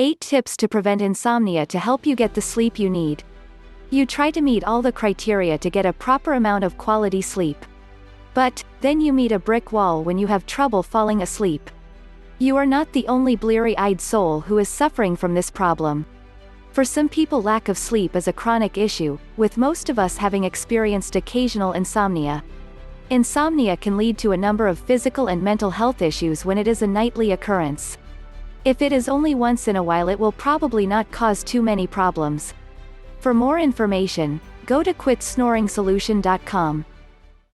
8 tips to prevent insomnia to help you get the sleep you need. You try to meet all the criteria to get a proper amount of quality sleep. But, then you meet a brick wall when you have trouble falling asleep. You are not the only bleary-eyed soul who is suffering from this problem. For some people, lack of sleep is a chronic issue, with most of us having experienced occasional insomnia. Insomnia can lead to a number of physical and mental health issues when it is a nightly occurrence. If it is only once in a while, it will probably not cause too many problems. For more information, go to quitsnoringsolution.com.